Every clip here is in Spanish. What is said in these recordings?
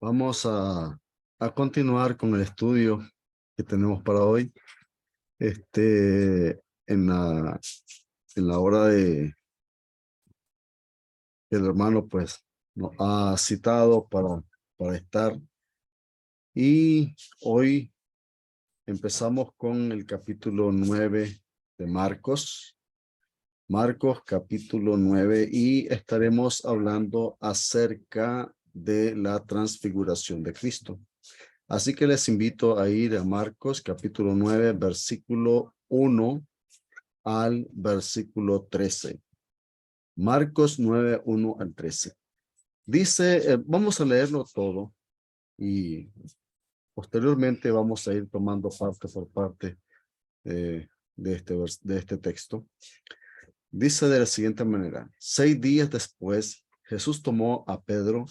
Vamos a continuar con el estudio que tenemos para hoy. En la hora que el hermano pues nos ha citado para estar. Y hoy empezamos con el capítulo 9 de Marcos. Marcos capítulo 9, y estaremos hablando acerca de la transfiguración de Cristo. Así que les invito a ir a Marcos capítulo 9, versículo 1 al versículo 13. Marcos 9, 1 al 13. Dice, vamos a leerlo todo y posteriormente vamos a ir tomando parte por parte de este texto. Dice de la siguiente manera: 6 días después, Jesús tomó a Pedro,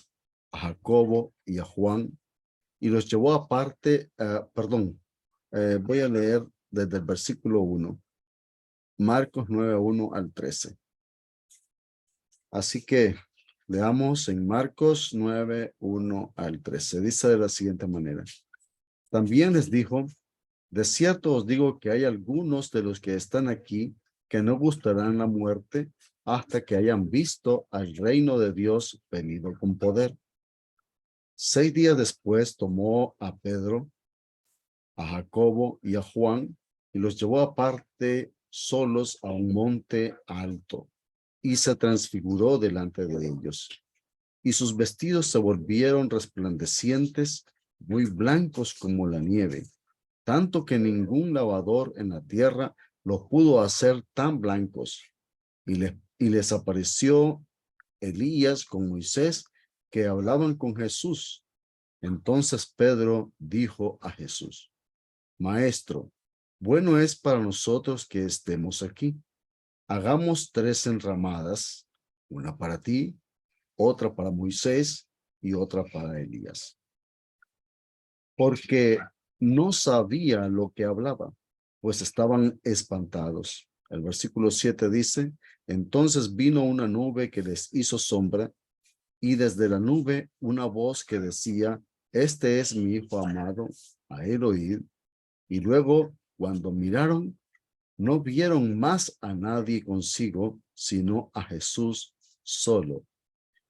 a Jacobo y a Juan y los llevó aparte. Voy a leer desde el versículo 1, Marcos 9, 1 al 13. Así que leamos en Marcos 9, 1 al 13. Dice de la siguiente manera: También les dijo, de cierto os digo que hay algunos de los que están aquí que no gustarán la muerte hasta que hayan visto al reino de Dios venido con poder. 6 días después tomó a Pedro, a Jacobo y a Juan y los llevó aparte solos a un monte alto y se transfiguró delante de ellos. Y sus vestidos se volvieron resplandecientes, muy blancos como la nieve, tanto que ningún lavador en la tierra los pudo hacer tan blancos. Y les apareció Elías con Moisés, que hablaban con Jesús. Entonces Pedro dijo a Jesús: Maestro, bueno es para nosotros que estemos aquí. Hagamos 3 enramadas, una para ti, otra para Moisés y otra para Elías. Porque no sabía lo que hablaba, pues estaban espantados. El versículo 7 dice: Entonces vino una nube que les hizo sombra, y desde la nube una voz que decía: Este es mi hijo amado, a él oíd. Y luego, cuando miraron, no vieron más a nadie consigo, sino a Jesús solo.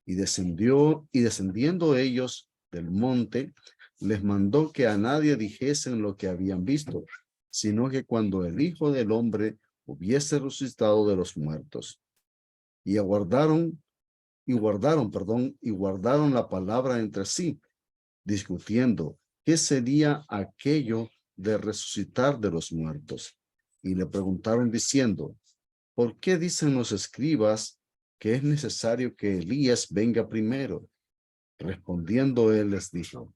Y descendiendo ellos del monte, les mandó que a nadie dijesen lo que habían visto, sino que cuando el Hijo del Hombre hubiese resucitado de los muertos. Y guardaron la palabra entre sí, discutiendo qué sería aquello de resucitar de los muertos. Y le preguntaron diciendo: ¿por qué dicen los escribas que es necesario que Elías venga primero? Respondiendo él les dijo: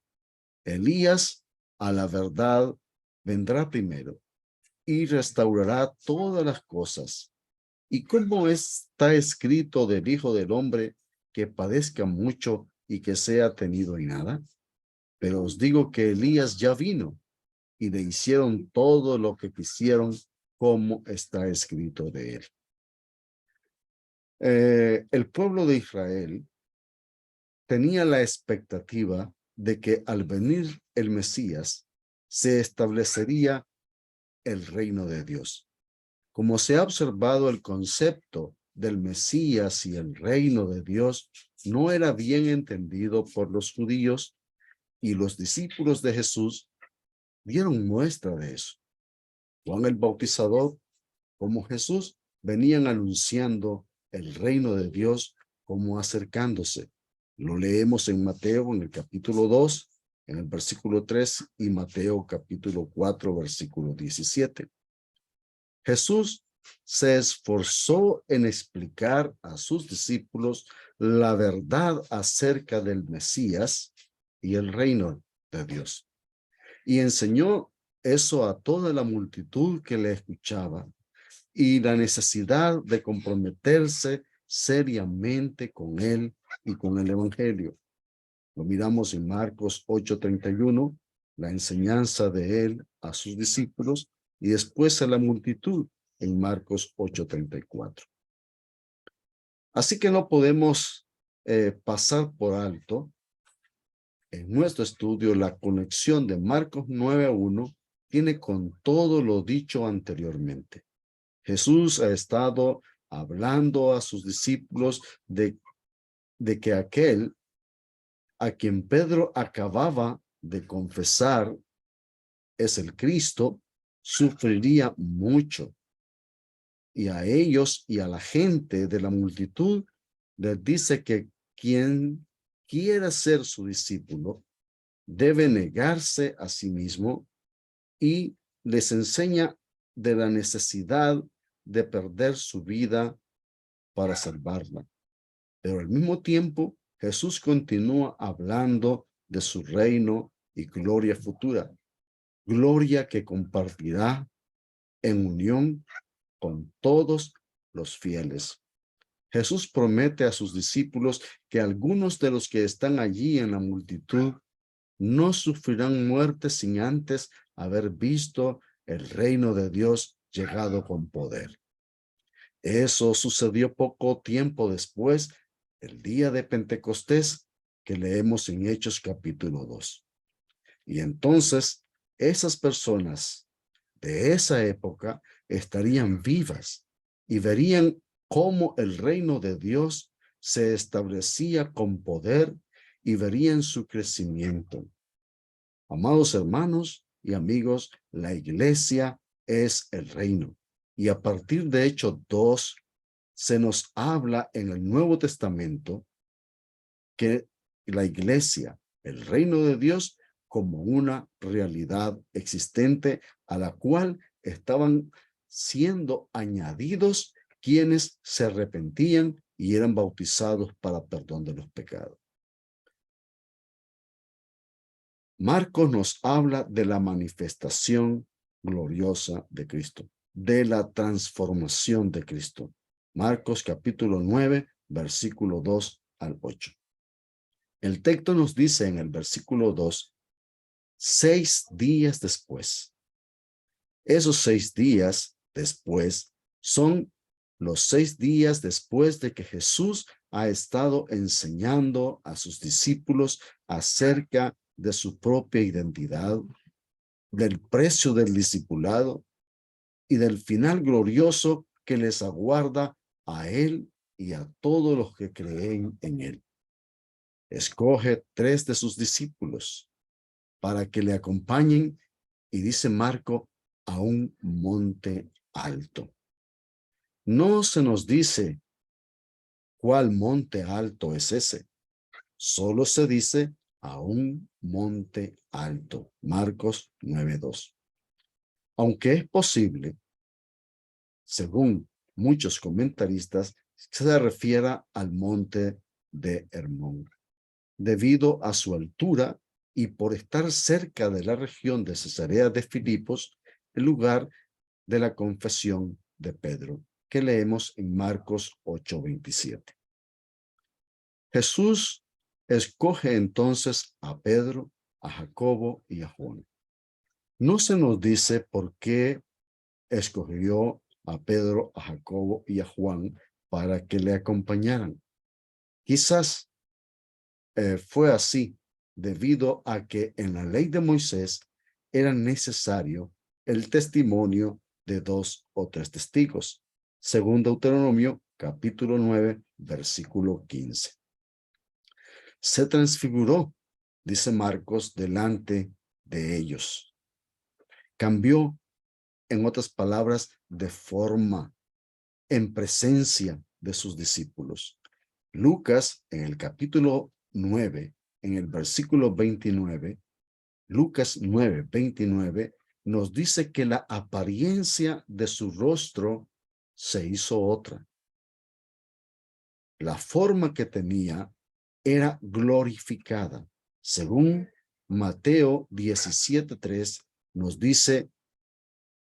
Elías, a la verdad, vendrá primero y restaurará todas las cosas. ¿Y cómo está escrito del Hijo del Hombre que padezca mucho y que sea tenido en nada? Pero os digo que Elías ya vino y le hicieron todo lo que quisieron, como está escrito de él. El pueblo de Israel tenía la expectativa de que al venir el Mesías se establecería el reino de Dios. Como se ha observado, el concepto del Mesías y el reino de Dios no era bien entendido por los judíos, y los discípulos de Jesús dieron muestra de eso. Juan el Bautizador, como Jesús, venían anunciando el reino de Dios como acercándose. Lo leemos en Mateo en el capítulo 2, en el versículo 3, y Mateo capítulo 4, versículo 17. Jesús se esforzó en explicar a sus discípulos la verdad acerca del Mesías y el reino de Dios. Y enseñó eso a toda la multitud que le escuchaba, y la necesidad de comprometerse seriamente con él y con el evangelio. Lo miramos en Marcos 8:31, la enseñanza de él a sus discípulos, y después a la multitud en Marcos 8:34. Así que no podemos pasar por alto en nuestro estudio la conexión de Marcos 9:1 tiene con todo lo dicho anteriormente. Jesús ha estado hablando a sus discípulos de que aquel a quien Pedro acababa de confesar es el Cristo, sufriría mucho. Y a ellos y a la gente de la multitud les dice que quien quiera ser su discípulo debe negarse a sí mismo y les enseña de la necesidad de perder su vida para salvarla. Pero al mismo tiempo, Jesús continúa hablando de su reino y gloria futura, gloria que compartirá en unión con todos los fieles. Jesús promete a sus discípulos que algunos de los que están allí en la multitud no sufrirán muerte sin antes haber visto el reino de Dios llegado con poder. Eso sucedió poco tiempo después, el día de Pentecostés, que leemos en Hechos capítulo 2. Y entonces, esas personas de esa época estarían vivas y verían cómo el reino de Dios se establecía con poder y verían su crecimiento. Amados hermanos y amigos, la iglesia es el reino. Y a partir de Hechos 2, se nos habla en el Nuevo Testamento que la iglesia, el reino de Dios, como una realidad existente a la cual estaban siendo añadidos quienes se arrepentían y eran bautizados para perdón de los pecados. Marcos nos habla de la manifestación gloriosa de Cristo, de la transformación de Cristo. Marcos capítulo 9, versículo 2 al 8. El texto nos dice en el versículo 2, 6 días después. Esos 6 días después son los 6 días después de que Jesús ha estado enseñando a sus discípulos acerca de su propia identidad, del precio del discipulado y del final glorioso que les aguarda a él y a todos los que creen en él. Escoge 3 de sus discípulos para que le acompañen y dice Marco, a un monte alto. No se nos dice cuál monte alto es ese. Solo se dice a un monte alto. Marcos 9:2. Aunque es posible, según muchos comentaristas, se refiere al monte de Hermón, debido a su altura y por estar cerca de la región de Cesarea de Filipos, el lugar de la confesión de Pedro, que leemos en Marcos 8:27. Jesús escoge entonces a Pedro, a Jacobo y a Juan. No se nos dice por qué escogió a Pedro, a Jacobo y a Juan para que le acompañaran. Quizás fue así debido a que en la ley de Moisés era necesario el testimonio de 2 o 3 testigos, según Deuteronomio capítulo 9, versículo 15. Se transfiguró, dice Marcos, delante de ellos. Cambió, en otras palabras, de forma, en presencia de sus discípulos. Lucas, en el capítulo 9, en el versículo 29, Lucas 9:29, nos dice que la apariencia de su rostro se hizo otra. La forma que tenía era glorificada. Según Mateo 17:3, nos dice,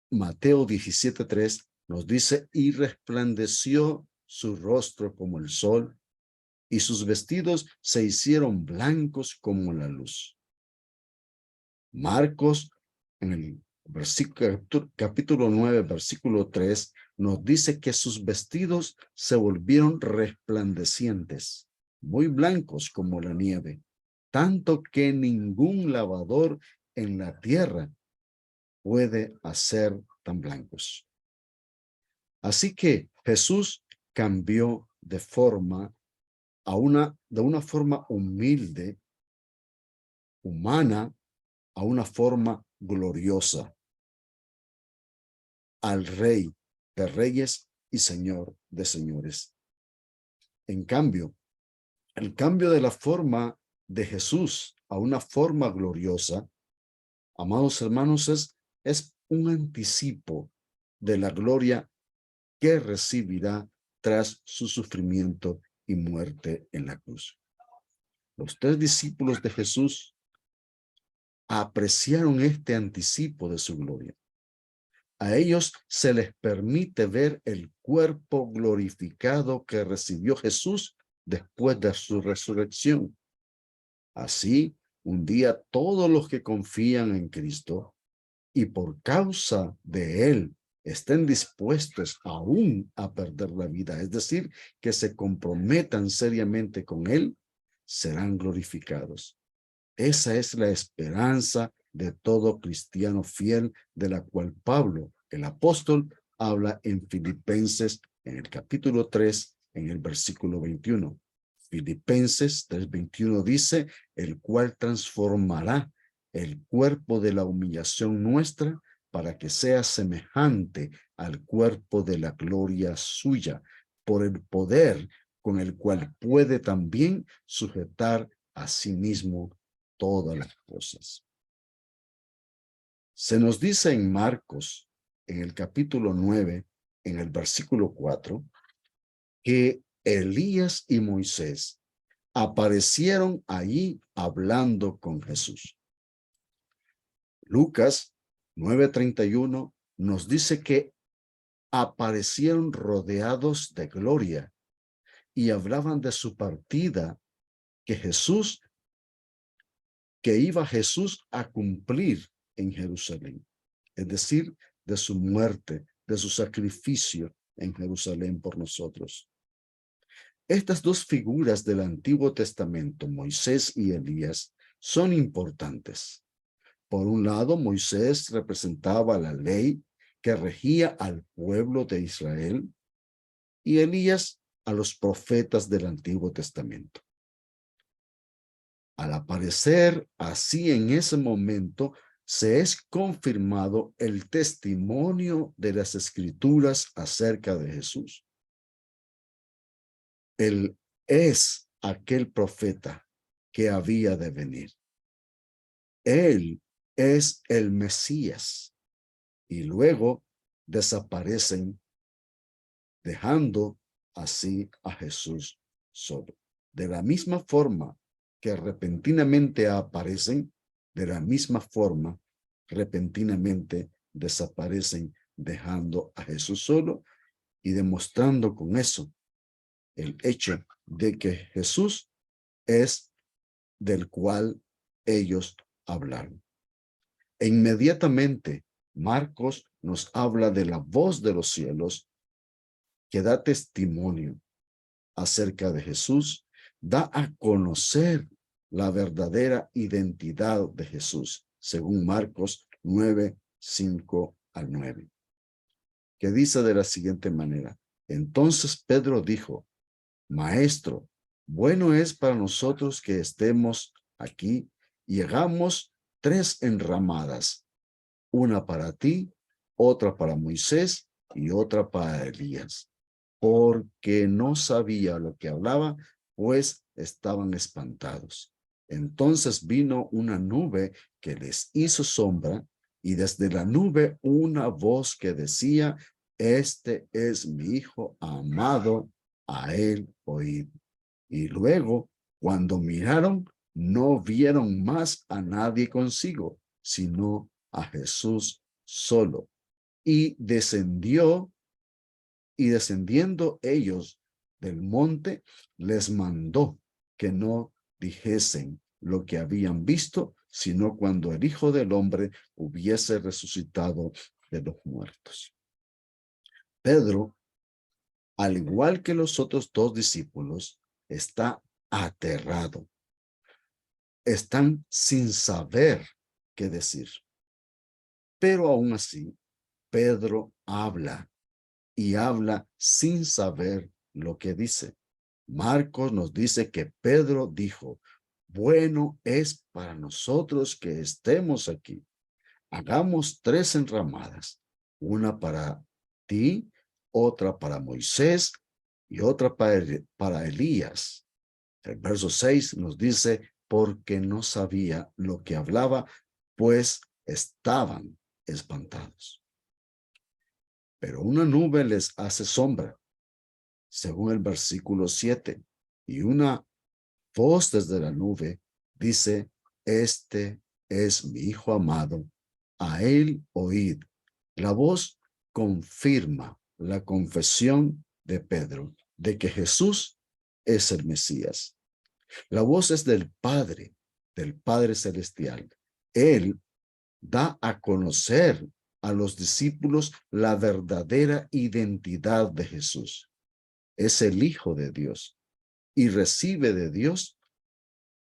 Mateo 17:3 nos dice, y resplandeció su rostro como el sol, y sus vestidos se hicieron blancos como la luz. Marcos, en el Capítulo 9, versículo 3, nos dice que sus vestidos se volvieron resplandecientes, muy blancos como la nieve, tanto que ningún lavador en la tierra puede hacer tan blancos. Así que Jesús cambió de una forma humilde, humana, a una forma gloriosa, al Rey de Reyes y Señor de Señores. En cambio, el cambio de la forma de Jesús a una forma gloriosa, amados hermanos, es un anticipo de la gloria que recibirá tras su sufrimiento y muerte en la cruz. Los 3 discípulos de Jesús apreciaron este anticipo de su gloria. A ellos se les permite ver el cuerpo glorificado que recibió Jesús después de su resurrección. Así, un día todos los que confían en Cristo y por causa de Él estén dispuestos aún a perder la vida, es decir, que se comprometan seriamente con Él, serán glorificados. Esa es la esperanza de todo cristiano fiel, de la cual Pablo, el apóstol, habla en Filipenses, en el capítulo 3, en el versículo 21. Filipenses 3:21 dice, el cual transformará el cuerpo de la humillación nuestra para que sea semejante al cuerpo de la gloria suya, por el poder con el cual puede también sujetar a sí mismo todas las cosas. Se nos dice en Marcos, en el capítulo 9, en el versículo 4, que Elías y Moisés aparecieron allí hablando con Jesús. Lucas 9:31 nos dice que aparecieron rodeados de gloria y hablaban de su partida, que iba Jesús a cumplir en Jerusalén, es decir, de su muerte, de su sacrificio en Jerusalén por nosotros. Estas 2 figuras del Antiguo Testamento, Moisés y Elías, son importantes. Por un lado, Moisés representaba la ley que regía al pueblo de Israel y Elías a los profetas del Antiguo Testamento. Al aparecer así en ese momento, se es confirmado el testimonio de las Escrituras acerca de Jesús. Él es aquel profeta que había de venir. Él es el Mesías. Y luego desaparecen, dejando así a Jesús solo. De la misma forma que repentinamente aparecen, de la misma forma repentinamente desaparecen, dejando a Jesús solo y demostrando con eso el hecho de que Jesús es del cual ellos hablaron. E inmediatamente Marcos nos habla de la voz de los cielos que da testimonio acerca de Jesús, da a conocer la verdadera identidad de Jesús, según Marcos 9:5-9, que dice de la siguiente manera: entonces Pedro dijo, Maestro, bueno es para nosotros que estemos aquí y hagamos 3 enramadas, una para ti, otra para Moisés y otra para Elías, porque no sabía lo que hablaba, pues estaban espantados. Entonces vino una nube que les hizo sombra, y desde la nube una voz que decía, este es mi hijo amado, a él oíd. Y luego, cuando miraron, no vieron más a nadie consigo, sino a Jesús solo. Y descendiendo ellos del monte, les mandó que no dijesen lo que habían visto, sino cuando el Hijo del Hombre hubiese resucitado de los muertos. Pedro, al igual que los otros dos discípulos, está aterrado. Están sin saber qué decir. Pero aún así, Pedro habla y habla sin saber lo que dice. Marcos nos dice que Pedro dijo, bueno es para nosotros que estemos aquí. Hagamos 3 enramadas, una para ti, otra para Moisés y otra para Elías. El verso 6 nos dice, porque no sabía lo que hablaba, pues estaban espantados. Pero una nube les hace sombra, según el versículo 7, y una voz desde la nube dice, este es mi Hijo amado, a él oíd. La voz confirma la confesión de Pedro de que Jesús es el Mesías. La voz es del Padre Celestial. Él da a conocer a los discípulos la verdadera identidad de Jesús. Es el Hijo de Dios y recibe de Dios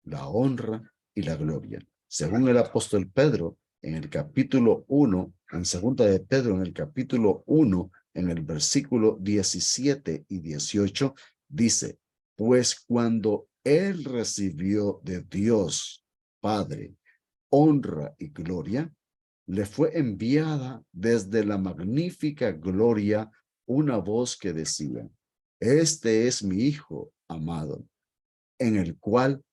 la honra y la gloria. Según el apóstol Pedro, en el capítulo 1, en segunda de Pedro, en el capítulo 1, en el versículo 17 y 18, dice, pues cuando él recibió de Dios, Padre, honra y gloria, le fue enviada desde la magnífica gloria una voz que decía, este es mi Hijo amado, en el cual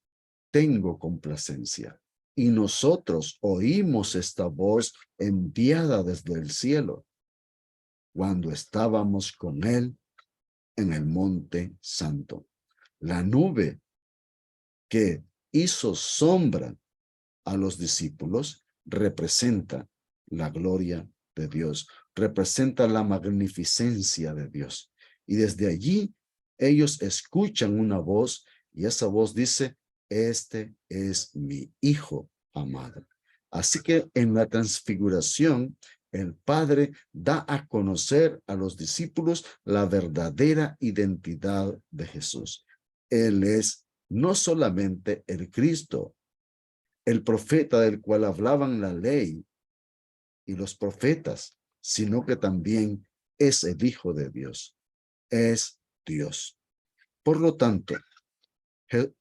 tengo complacencia. Y nosotros oímos esta voz enviada desde el cielo cuando estábamos con él en el monte santo. La nube que hizo sombra a los discípulos representa la gloria de Dios, representa la magnificencia de Dios. Y desde allí ellos escuchan una voz y esa voz dice, este es mi Hijo amado. Así que en la transfiguración, el Padre da a conocer a los discípulos la verdadera identidad de Jesús. Él es no solamente el Cristo, el profeta del cual hablaban la ley y los profetas, sino que también es el Hijo de Dios, es Dios. Por lo tanto,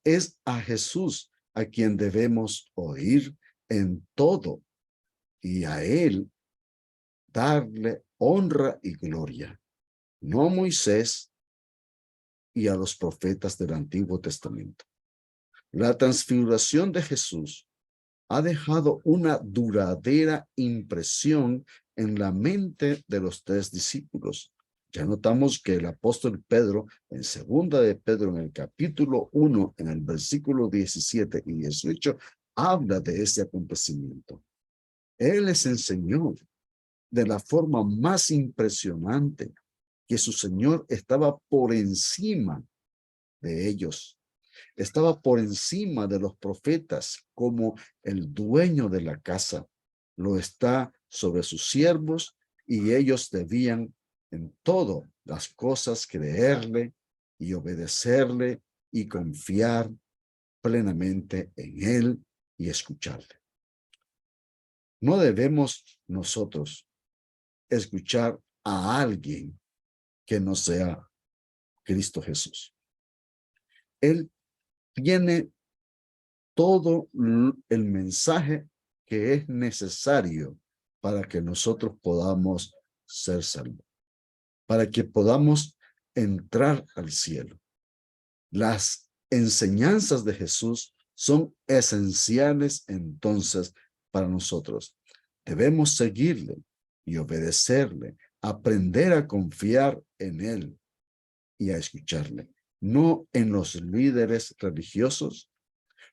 es a Jesús a quien debemos oír en todo y a él darle honra y gloria, no a Moisés y a los profetas del Antiguo Testamento. La transfiguración de Jesús ha dejado una duradera impresión en la mente de los 3 discípulos. Ya notamos que el apóstol Pedro, en segunda de Pedro, en el capítulo 1, en el versículo 17 y 18, habla de ese acontecimiento. Él les enseñó de la forma más impresionante que su Señor estaba por encima de ellos. Estaba por encima de los profetas como el dueño de la casa. Lo está sobre sus siervos y ellos debían en todo las cosas creerle y obedecerle y confiar plenamente en él y escucharle. No debemos nosotros escuchar a alguien que no sea Cristo Jesús. Él tiene todo el mensaje que es necesario para que nosotros podamos ser salvos, para que podamos entrar al cielo. Las enseñanzas de Jesús son esenciales entonces para nosotros. Debemos seguirle y obedecerle, aprender a confiar en él y a escucharle, no en los líderes religiosos,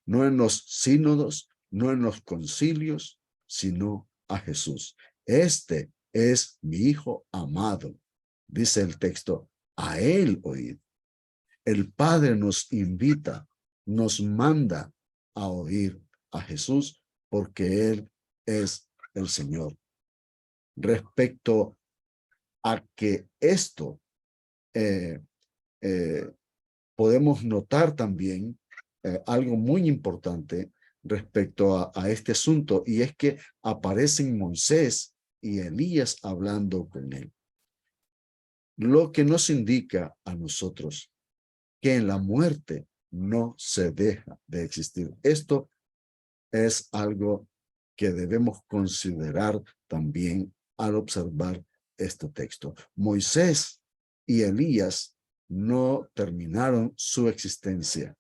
no en los sínodos, no en los concilios, sino a Jesús. Este es mi Hijo amado, dice el texto, a él oíd. El Padre nos invita, nos manda a oír a Jesús porque Él es el Señor. Respecto a que esto eh, eh, podemos notar también algo muy importante respecto a este asunto, y es que aparecen Moisés y Elías hablando con él. Lo que nos indica a nosotros que en la muerte no se deja de existir. Esto es algo que debemos considerar también al observar este texto. Moisés y Elías no terminaron su existencia.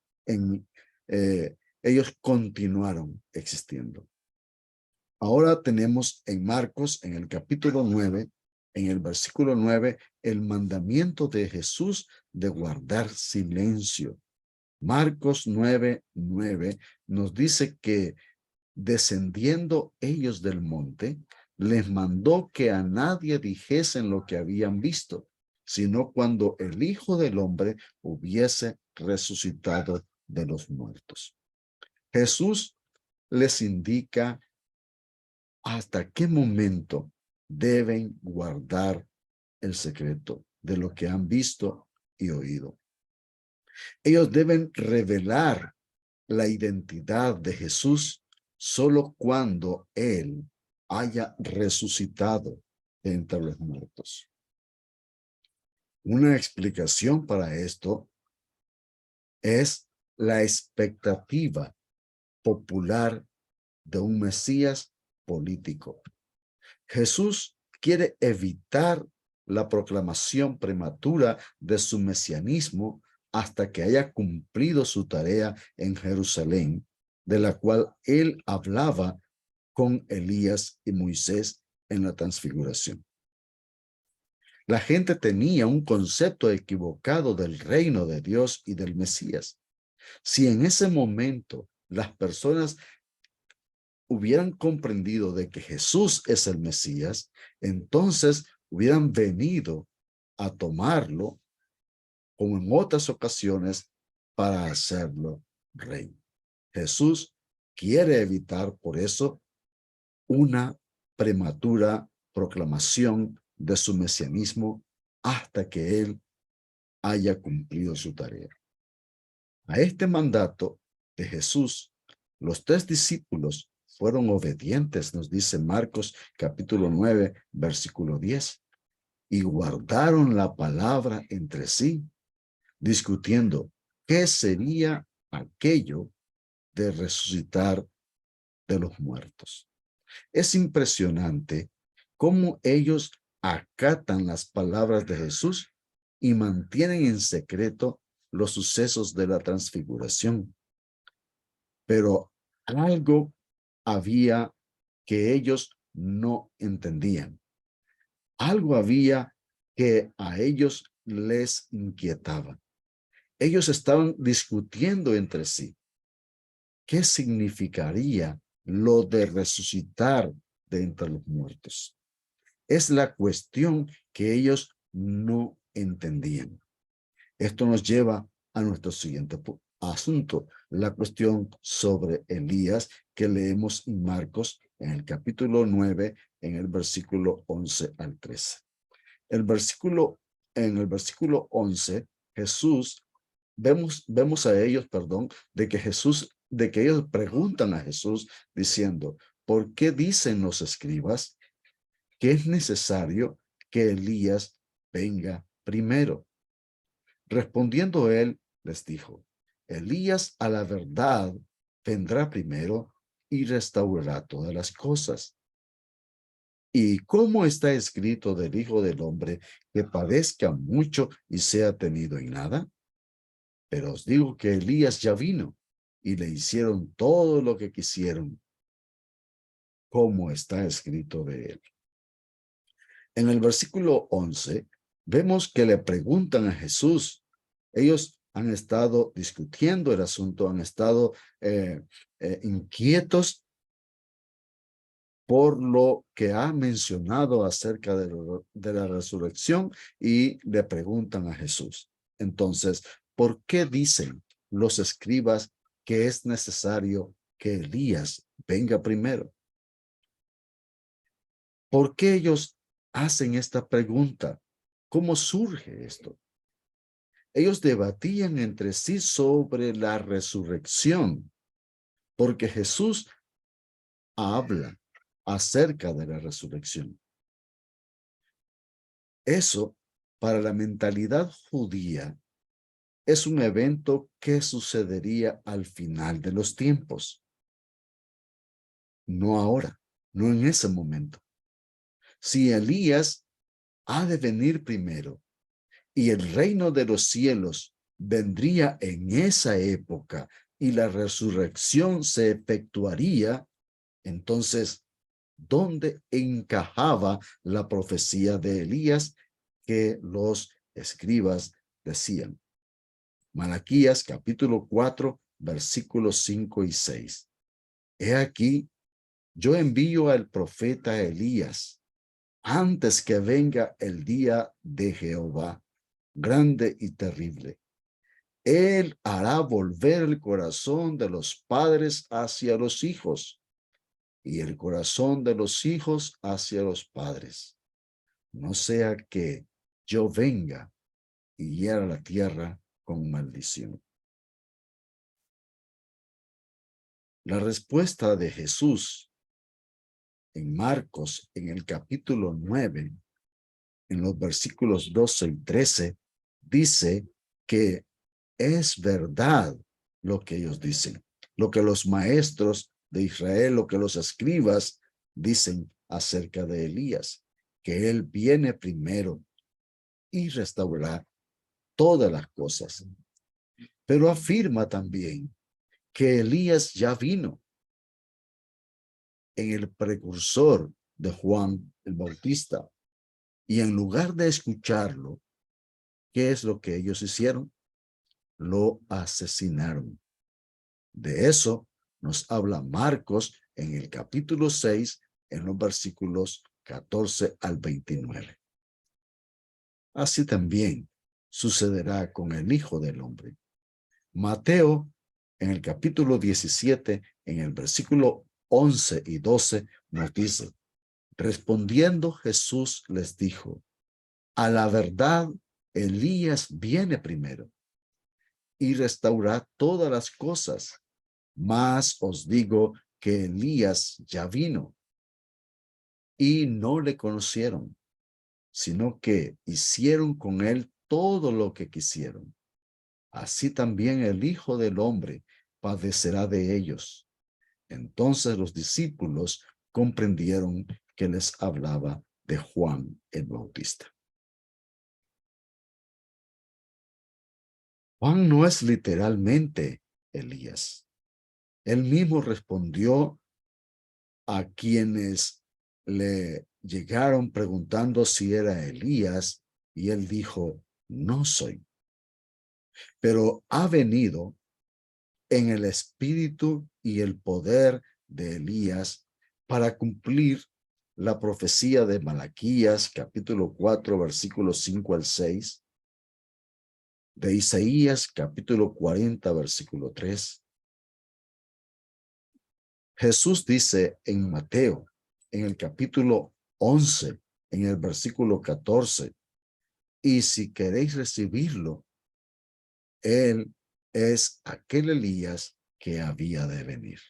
Ellos continuaron existiendo. Ahora tenemos en Marcos, en el capítulo 9, en el versículo 9, el mandamiento de Jesús de guardar silencio. Marcos 9:9 nos dice que descendiendo ellos del monte, les mandó que a nadie dijesen lo que habían visto, sino cuando el Hijo del Hombre hubiese resucitado de los muertos. Jesús les indica hasta qué momento deben guardar el secreto de lo que han visto y oído. Ellos deben revelar la identidad de Jesús solo cuando Él haya resucitado de entre los muertos. Una explicación para esto es la expectativa popular de un Mesías político. Jesús quiere evitar la proclamación prematura de su mesianismo hasta que haya cumplido su tarea en Jerusalén, de la cual él hablaba con Elías y Moisés en la transfiguración. La gente tenía un concepto equivocado del reino de Dios y del Mesías. Si en ese momento las personas hubieran comprendido de que Jesús es el Mesías, entonces hubieran venido a tomarlo, como en otras ocasiones, para hacerlo rey. Jesús quiere evitar, por eso, una prematura proclamación de su mesianismo hasta que él haya cumplido su tarea. A este mandato de Jesús, los 3 discípulos fueron obedientes, nos dice Marcos capítulo 9, versículo 10, y guardaron la palabra entre sí, discutiendo qué sería aquello de resucitar de los muertos. Es impresionante cómo ellos acatan las palabras de Jesús y mantienen en secreto los sucesos de la transfiguración. Pero algo había que ellos no entendían. Algo había que a ellos les inquietaba. Ellos estaban discutiendo entre sí. ¿Qué significaría lo de resucitar de entre los muertos? Es la cuestión que ellos no entendían. Esto nos lleva a nuestro siguiente asunto, la cuestión sobre Elías que leemos en Marcos en el capítulo 9, en el versículo 11 al 13. En el versículo 11, vemos a ellos, de que ellos preguntan a Jesús diciendo, ¿por qué dicen los escribas que es necesario que Elías venga primero? Respondiendo él, les dijo, Elías a la verdad vendrá primero y restaurará todas las cosas. ¿Y cómo está escrito del Hijo del Hombre que padezca mucho y sea tenido en nada? Pero os digo que Elías ya vino y le hicieron todo lo que quisieron, como está escrito de él. En el versículo 11, vemos que le preguntan a Jesús. Ellos han estado discutiendo el asunto, han estado inquietos por lo que ha mencionado acerca de la resurrección y le preguntan a Jesús. Entonces, ¿por qué dicen los escribas que es necesario que Elías venga primero. ¿Por qué ellos hacen esta pregunta? ¿Cómo surge esto? Ellos debatían entre sí sobre la resurrección, porque Jesús habla acerca de la resurrección. Eso, para la mentalidad judía, es un evento que sucedería al final de los tiempos. No ahora, no en ese momento. Si Elías ha de venir primero y el reino de los cielos vendría en esa época y la resurrección se efectuaría, entonces, ¿dónde encajaba la profecía de Elías que los escribas decían? Malaquías capítulo 4, versículos 5 y 6. He aquí, yo envío al profeta Elías antes que venga el día de Jehová, grande y terrible. Él hará volver el corazón de los padres hacia los hijos y el corazón de los hijos hacia los padres. No sea que yo venga y hiera la tierra con maldición. La respuesta de Jesús en Marcos, en el capítulo 9, en los versículos 12 y 13, dice que es verdad lo que ellos dicen, lo que los maestros de Israel, lo que los escribas dicen acerca de Elías, que él viene primero y restaurará todas las cosas. Pero afirma también que Elías ya vino en el precursor de Juan el Bautista. Y en lugar de escucharlo, ¿qué es lo que ellos hicieron? Lo asesinaron. De eso nos habla Marcos en el capítulo 6, en los versículos 14 al 29. Así también sucederá con el Hijo del Hombre. Mateo, en el capítulo 17, en el versículo 11 y 12, nos dice: respondiendo Jesús les dijo: a la verdad, Elías viene primero y restaurará todas las cosas. Mas os digo que Elías ya vino y no le conocieron, sino que hicieron con él todo lo que quisieron. Así también el Hijo del Hombre padecerá de ellos. Entonces los discípulos comprendieron que les hablaba de Juan el Bautista. Juan no es literalmente Elías. Él mismo respondió a quienes le llegaron preguntando si era Elías, y él dijo: no soy. Pero ha venido en el espíritu y el poder de Elías para cumplir la profecía de Malaquías, capítulo 4, versículos 5 al 6, de Isaías, capítulo 40, versículo 3. Jesús dice en Mateo, en el capítulo 11, en el versículo 14, y si queréis recibirlo, él es aquel Elías que había de venir.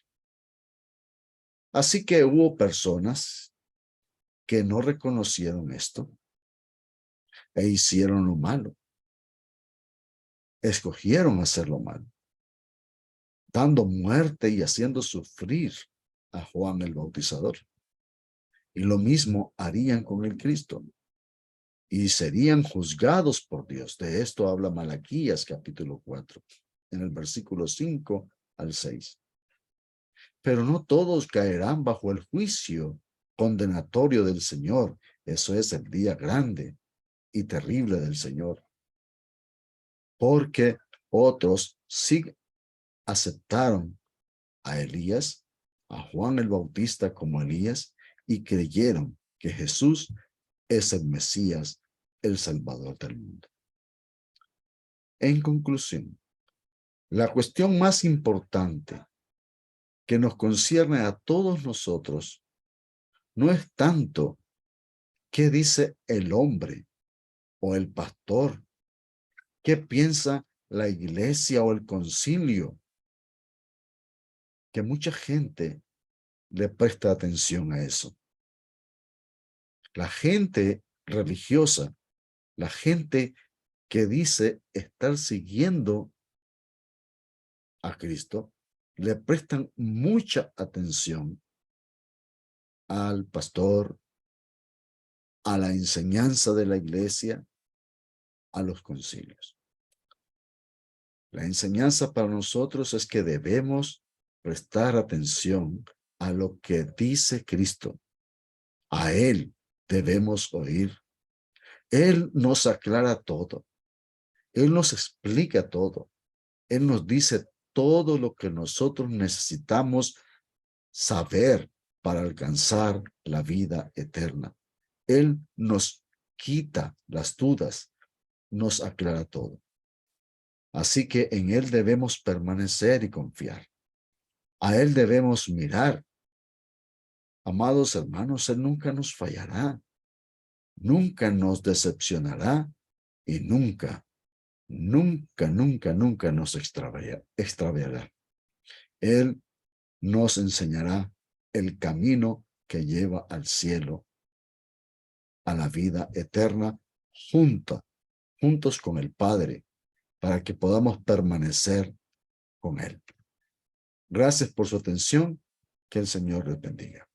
Así que hubo personas que no reconocieron esto e hicieron lo malo. Escogieron hacer lo malo, dando muerte y haciendo sufrir a Juan el Bautizador. Y lo mismo harían con el Cristo. Y serían juzgados por Dios. De esto habla Malaquías capítulo 4, en el versículo 5 al 6. Pero no todos caerán bajo el juicio condenatorio del Señor. Eso es el día grande y terrible del Señor. Porque otros sí aceptaron a Elías, a Juan el Bautista como Elías, y creyeron que Jesús es el Mesías, el Salvador del mundo. En conclusión, la cuestión más importante que nos concierne a todos nosotros no es tanto qué dice el hombre o el pastor, qué piensa la iglesia o el concilio, que mucha gente le presta atención a eso. La gente religiosa, la gente que dice estar siguiendo a Cristo, le prestan mucha atención al pastor, a la enseñanza de la iglesia, a los concilios. La enseñanza para nosotros es que debemos prestar atención a lo que dice Cristo. A Él debemos oír. Él nos aclara todo. Él nos explica todo. Él nos dice todo lo que nosotros necesitamos saber para alcanzar la vida eterna. Él nos quita las dudas, nos aclara todo. Así que en Él debemos permanecer y confiar. A Él debemos mirar. Amados hermanos, Él nunca nos fallará, nunca nos decepcionará y nunca, nunca, nunca, nunca nos extraviará. Él nos enseñará el camino que lleva al cielo, a la vida eterna, juntos con el Padre, para que podamos permanecer con Él. Gracias por su atención. Que el Señor les bendiga.